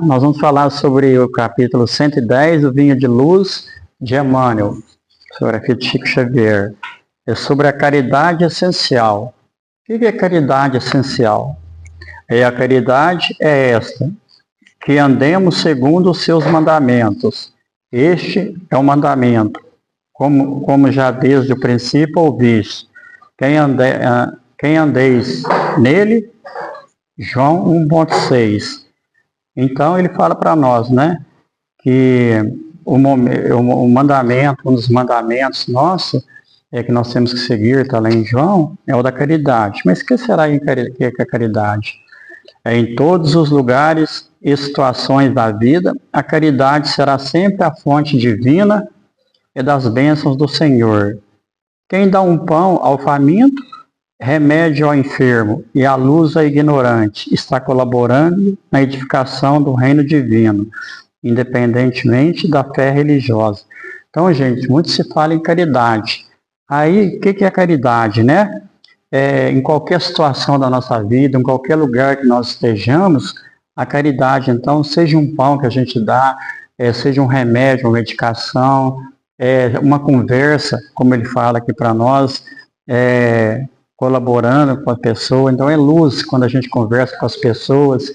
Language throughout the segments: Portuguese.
Nós vamos falar sobre o capítulo 110, o Vinho de Luz, de Emmanuel, sobre aqui de Chico Xavier. É sobre a caridade essencial. O que é caridade essencial? A caridade é esta, que andemos segundo os seus mandamentos. Este é o mandamento, como já desde o princípio ouviste. Quem andeis nele, João 1,6. Então ele fala para nós, né, que o mandamento, um dos mandamentos nossos, que nós temos que seguir, está lá em João, é o da caridade. Mas o que será que é a caridade? Em todos os lugares e situações da vida, a caridade será sempre a fonte divina e das bênçãos do Senhor. Quem dá um pão ao faminto, remédio ao enfermo e a luz ao ignorante, está colaborando na edificação do reino divino, independentemente da fé religiosa. Então, gente, muito se fala em caridade. Aí, o que é caridade, né? Em qualquer situação da nossa vida, em qualquer lugar que nós estejamos, a caridade, então, seja um pão que a gente dá, seja um remédio, uma medicação, uma conversa, como ele fala aqui para nós, colaborando com a pessoa. Então é luz quando a gente conversa com as pessoas,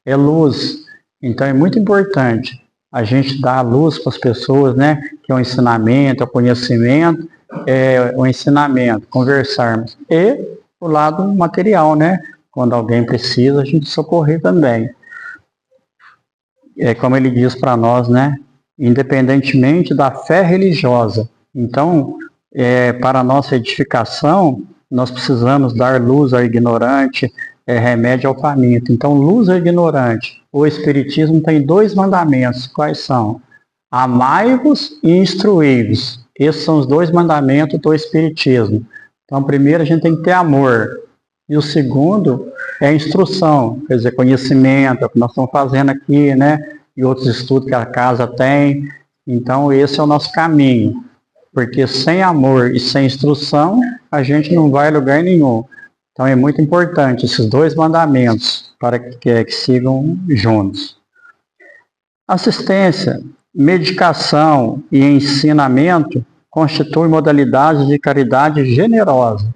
é luz. Então é muito importante a gente dar a luz para as pessoas, né? Que é o ensinamento, o conhecimento, o ensinamento, conversarmos. E o lado material, né? Quando alguém precisa, a gente socorrer também. Como ele diz para nós, né? Independentemente da fé religiosa. Então, para a nossa edificação, nós precisamos dar luz ao ignorante, remédio ao faminto. Então, luz ao ignorante. O Espiritismo tem 2 mandamentos. Quais são? Amai-vos e instruí-vos. Esses são os 2 mandamentos do Espiritismo. Então, primeiro a gente tem que ter amor. E o segundo é instrução, quer dizer, conhecimento, é o que nós estamos fazendo aqui, né? E outros estudos que a casa tem. Então, esse é o nosso caminho. Porque sem amor e sem instrução, a gente não vai a lugar nenhum. Então é muito importante esses 2 mandamentos para que sigam juntos. Assistência, medicação e ensinamento constituem modalidades de caridade generosa.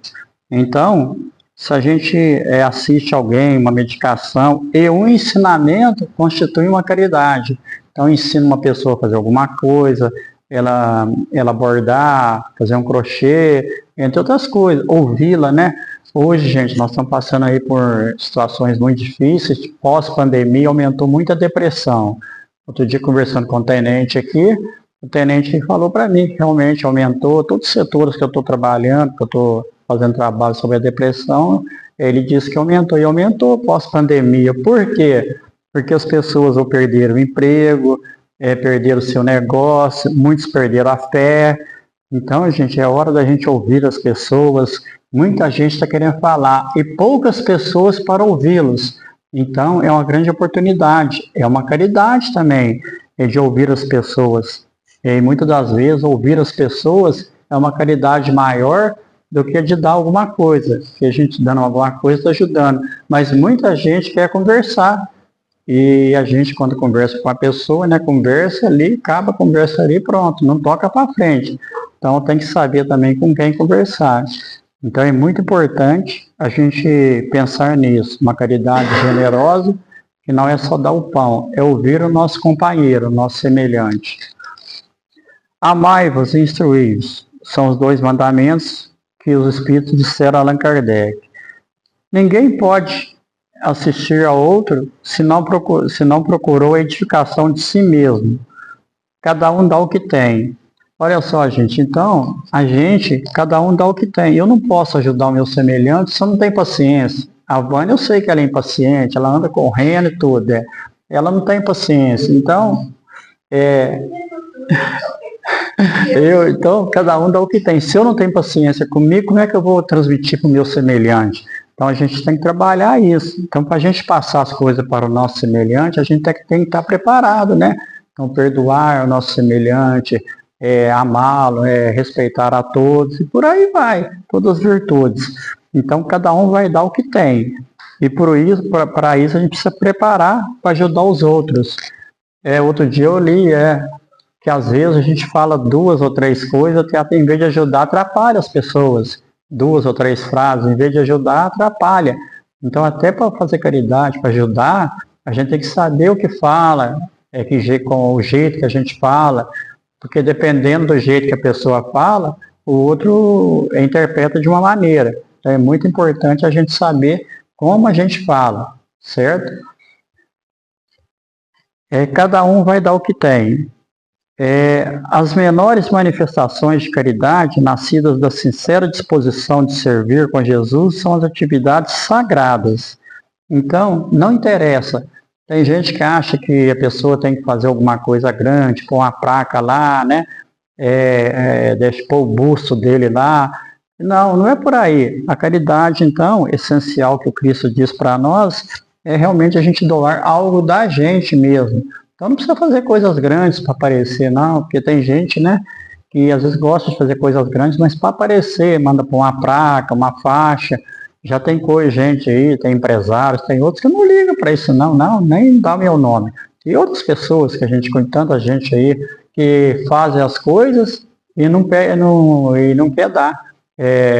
Então, se a gente assiste alguém, uma medicação e um ensinamento, constitui uma caridade. Então ensina uma pessoa a fazer alguma coisa, ela bordar, fazer um crochê, entre outras coisas, ouvi-la, né? Hoje, gente, nós estamos passando aí por situações muito difíceis, pós-pandemia aumentou muito a depressão. Outro dia, conversando com o tenente aqui, o tenente falou para mim que realmente aumentou, todos os setores que eu estou trabalhando, que eu estou fazendo trabalho sobre a depressão, ele disse que aumentou, e aumentou pós-pandemia. Por quê? Porque as pessoas ou perderam o emprego, perderam o seu negócio, muitos perderam a fé. Então, gente, é hora da gente ouvir as pessoas. Muita gente está querendo falar e poucas pessoas para ouvi-los. Então, é uma grande oportunidade. É uma caridade também, de ouvir as pessoas. E muitas das vezes, ouvir as pessoas é uma caridade maior do que de dar alguma coisa. Que a gente dando alguma coisa está ajudando. Mas muita gente quer conversar. E a gente, quando conversa com a pessoa, né, conversa ali, acaba a conversa ali, pronto, não toca para frente. Então tem que saber também com quem conversar. Então é muito importante a gente pensar nisso, uma caridade generosa, que não é só dar o pão, é ouvir o nosso companheiro, o nosso semelhante. Amai-vos e instruí-vos, são os 2 mandamentos que os Espíritos disseram a Allan Kardec. Ninguém pode assistir a outro se não procurou a edificação de si mesmo. Cada um dá o que tem. Olha só, gente, então, cada um dá o que tem. Eu não posso ajudar o meu semelhante se eu não tenho paciência. A Vânia, eu sei que ela é impaciente, ela anda correndo e tudo. Ela não tem paciência. Então, então, cada um dá o que tem. Se eu não tenho paciência comigo, como é que eu vou transmitir para o meu semelhante? Então a gente tem que trabalhar isso. Então, para a gente passar as coisas para o nosso semelhante, a gente tem que estar preparado, né? Então, perdoar o nosso semelhante, amá-lo, respeitar a todos, e por aí vai, todas as virtudes. Então, cada um vai dar o que tem. E por isso, para isso a gente precisa preparar para ajudar os outros. Outro dia eu li que às vezes a gente fala 2 ou 3 coisas, até em vez de ajudar, atrapalha as pessoas. 2 ou 3 frases, em vez de ajudar, atrapalha. Então, até para fazer caridade, para ajudar, a gente tem que saber o que fala, com o jeito que a gente fala, porque dependendo do jeito que a pessoa fala, o outro interpreta de uma maneira. Então, é muito importante a gente saber como a gente fala, certo? Cada um vai dar o que tem. As menores manifestações de caridade, nascidas da sincera disposição de servir com Jesus, são as atividades sagradas. Então, não interessa. Tem gente que acha que a pessoa tem que fazer alguma coisa grande, pôr uma placa lá, né? Deixa pôr o busto dele lá. Não, não é por aí. A caridade, então, essencial que o Cristo diz para nós, é realmente a gente doar algo da gente mesmo. Então não precisa fazer coisas grandes para aparecer, não, porque tem gente, né, que às vezes gosta de fazer coisas grandes, mas para aparecer, manda por uma placa, uma faixa. Já tem gente aí, tem empresários, tem outros que não ligam para isso, não, nem dá meu nome. E outras pessoas que a gente conhece, tanta gente aí, que fazem as coisas e não quer dar,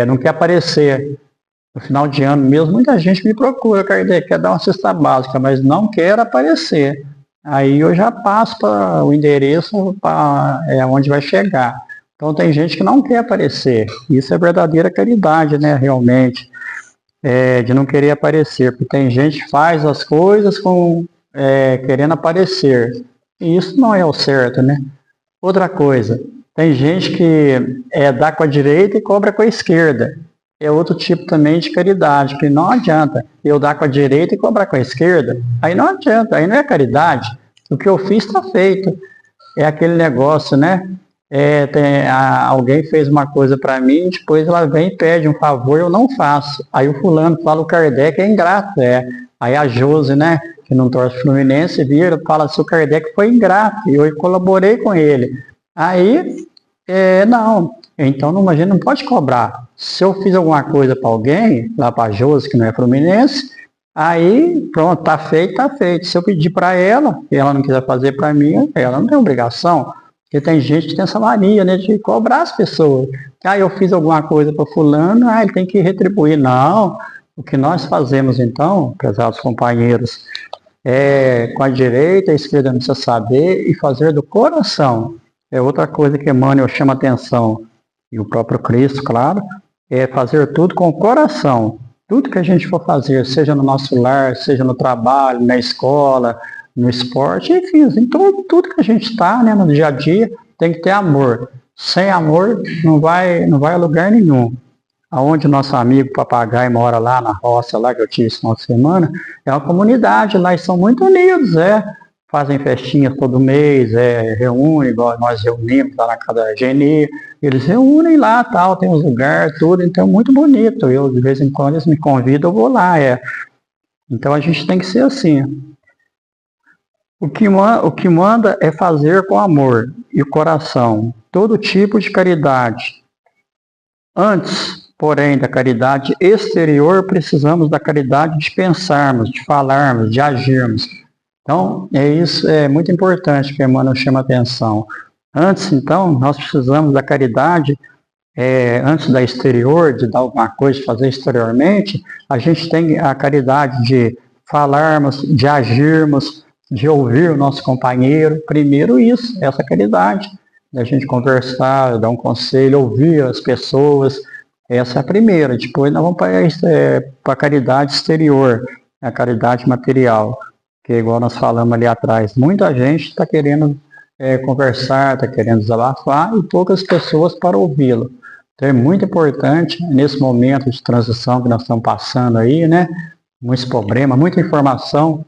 não quer aparecer. No final de ano mesmo, muita gente me procura, quer dar uma cesta básica, mas não quer aparecer. Aí eu já passo para o endereço para onde vai chegar. Então tem gente que não quer aparecer. Isso é verdadeira caridade, né? Realmente. De não querer aparecer. Porque tem gente que faz as coisas querendo aparecer. E isso não é o certo, né? Outra coisa, tem gente que dá com a direita e cobra com a esquerda. É outro tipo também de caridade, que não adianta eu dar com a direita e cobrar com a esquerda. Aí não adianta, aí não é caridade. O que eu fiz está feito. É aquele negócio, né? Alguém fez uma coisa para mim, depois ela vem e pede um favor, eu não faço. Aí o fulano fala, o Kardec é ingrato. Aí a Josi, né, que não torce Fluminense, vira e fala, se o Kardec foi ingrato, e eu colaborei com ele. Aí, não. Então, a gente não pode cobrar. Se eu fiz alguma coisa para alguém, lá para a Josi, que não é fluminense, aí, pronto, tá feito, tá feito. Se eu pedir para ela, e ela não quiser fazer para mim, ela não tem obrigação. Porque tem gente que tem essa mania, né, de cobrar as pessoas. Eu fiz alguma coisa para fulano, ele tem que retribuir. Não. O que nós fazemos, então, prezados companheiros, com a direita, a esquerda não precisa saber, e fazer do coração. É outra coisa que Emmanuel chama atenção. E o próprio Cristo, claro, é fazer tudo com o coração. Tudo que a gente for fazer, seja no nosso lar, seja no trabalho, na escola, no esporte, enfim, em tudo que a gente está, né, no dia a dia, tem que ter amor. Sem amor, não vai a lugar nenhum. Aonde nosso amigo papagaio mora lá na roça, lá que eu tive esse final de semana, é uma comunidade lá, e são muito unidos, fazem festinhas todo mês, reúnem, igual nós reunimos lá na casa da Geni, eles reúnem lá, tal, tem uns lugares, tudo, então é muito bonito. Eu, de vez em quando, eles me convidam, eu vou lá, Então a gente tem que ser assim. O que manda é fazer com amor e o coração todo tipo de caridade. Antes, porém, da caridade exterior, precisamos da caridade de pensarmos, de falarmos, de agirmos. Então, isso é muito importante que Emmanuel chama a atenção. Antes, então, nós precisamos da caridade, antes da exterior, de dar alguma coisa, de fazer exteriormente, a gente tem a caridade de falarmos, de agirmos, de ouvir o nosso companheiro. Primeiro isso, essa caridade, da gente conversar, dar um conselho, ouvir as pessoas. Essa é a primeira. Depois nós vamos para a caridade exterior, a caridade material. Que igual nós falamos ali atrás, muita gente está querendo conversar, está querendo desabafar e poucas pessoas para ouvi-lo. Então é muito importante, nesse momento de transição que nós estamos passando aí, né? Muitos problemas, muita informação.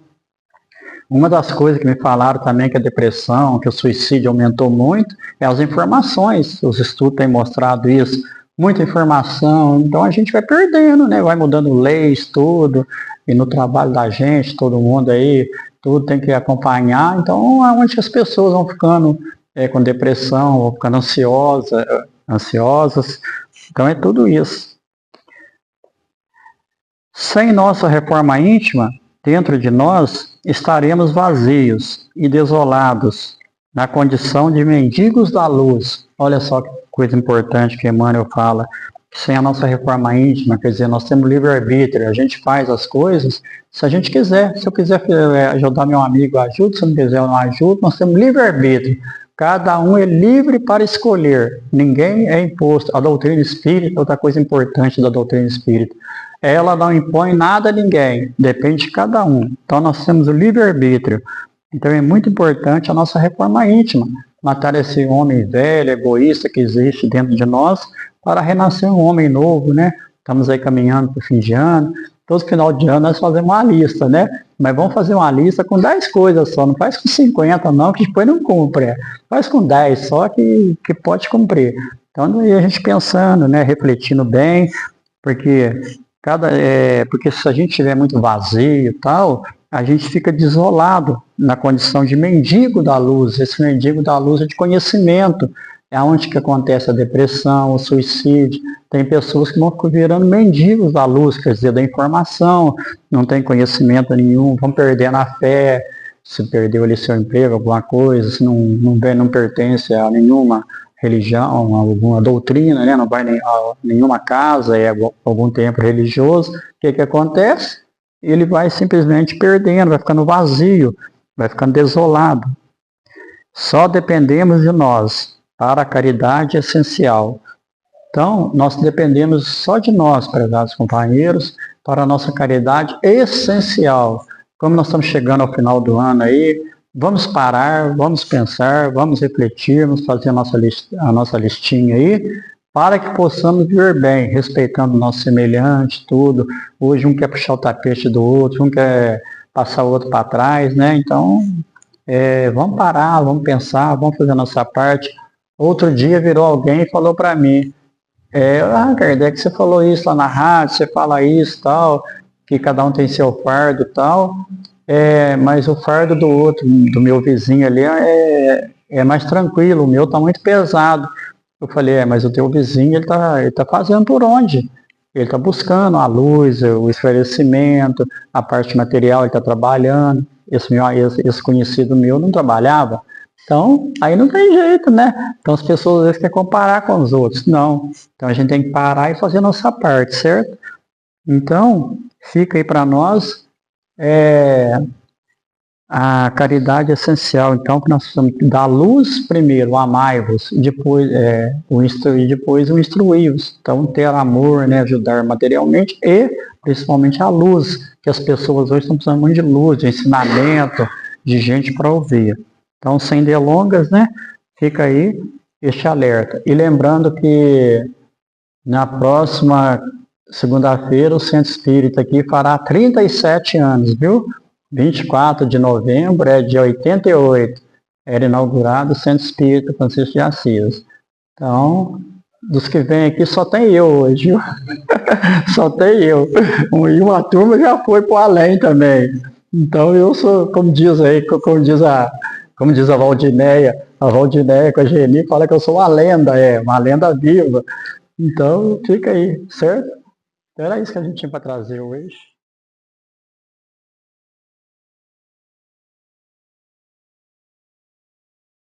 Uma das coisas que me falaram também que a depressão, que o suicídio aumentou muito, é as informações. Os estudos têm mostrado isso. Muita informação, então a gente vai perdendo, né? Vai mudando leis, tudo. E no trabalho da gente, todo mundo aí, tudo tem que acompanhar. Então, aonde as pessoas vão ficando com depressão, vão ficando ansiosas. Então, é tudo isso. Sem nossa reforma íntima, dentro de nós, estaremos vazios e desolados, na condição de mendigos da luz. Olha só que coisa importante que Emmanuel fala. Sem a nossa reforma íntima, quer dizer, nós temos livre-arbítrio, a gente faz as coisas se a gente quiser. Se eu quiser ajudar meu amigo, eu ajudo, se eu não quiser, eu não ajudo. Nós temos livre-arbítrio. Cada um é livre para escolher. Ninguém é imposto. A doutrina espírita, outra coisa importante da doutrina espírita, ela não impõe nada a ninguém, depende de cada um. Então nós temos o livre-arbítrio. Então é muito importante a nossa reforma íntima, matar esse homem velho, egoísta que existe dentro de nós, para renascer um homem novo, né? Estamos aí caminhando para o fim de ano. Todo final de ano nós fazemos uma lista, né? Mas vamos fazer uma lista com 10 coisas só, não faz com 50 não, que depois não cumpre. Faz com 10 só que pode cumprir. Então aí a gente pensando, né? Refletindo bem, porque porque se a gente estiver muito vazio e tal, a gente fica desolado na condição de mendigo da luz. Esse mendigo da luz é de conhecimento. É onde que acontece a depressão, o suicídio. Tem pessoas que vão virando mendigos da luz, quer dizer, da informação, não tem conhecimento nenhum, vão perdendo a fé, se perdeu ali seu emprego, alguma coisa, se não pertence a nenhuma religião, alguma doutrina, né? Não vai a nenhuma casa, é algum templo religioso. O que acontece? Ele vai simplesmente perdendo, vai ficando vazio, vai ficando desolado. Só dependemos de nós para a caridade essencial. Então, nós dependemos só de nós, prezados companheiros, para a nossa caridade essencial. Como nós estamos chegando ao final do ano aí, vamos parar, vamos pensar, vamos refletir, vamos fazer a nossa listinha aí, para que possamos viver bem, respeitando o nosso semelhante, tudo. Hoje um quer puxar o tapete do outro, um quer passar o outro para trás, né? Então, vamos parar, vamos pensar, vamos fazer a nossa parte. Outro dia virou alguém e falou para mim, Kardec, você falou isso lá na rádio, você fala isso tal, que cada um tem seu fardo tal, mas o fardo do outro, do meu vizinho ali, é mais tranquilo, o meu está muito pesado. Eu falei, mas o teu vizinho, ele tá fazendo por onde? Ele está buscando a luz, o esclarecimento, a parte material, ele está trabalhando. Esse conhecido meu não trabalhava. Então, aí não tem jeito, né? Então as pessoas às vezes querem comparar com os outros. Não. Então a gente tem que parar e fazer a nossa parte, certo? Então, fica aí para nós a caridade essencial. Então, que nós precisamos dar luz primeiro, amai-vos, depois o instruí-vos. Então, ter amor, né? Ajudar materialmente e principalmente a luz, que as pessoas hoje estão precisando muito de luz, de ensinamento, de gente para ouvir. Então, sem delongas, né? Fica aí este alerta. E lembrando que na próxima segunda-feira o Centro Espírita aqui fará 37 anos, viu? 24 de novembro é de 88. Era inaugurado o Centro Espírita Francisco de Assis. Então, dos que vêm aqui só tem eu hoje, viu? Só tem eu. E uma turma já foi para o além também. Então eu sou, como diz a Valdinéia com a Geni fala que eu sou uma lenda viva. Então fica aí, certo? Era isso que a gente tinha para trazer hoje.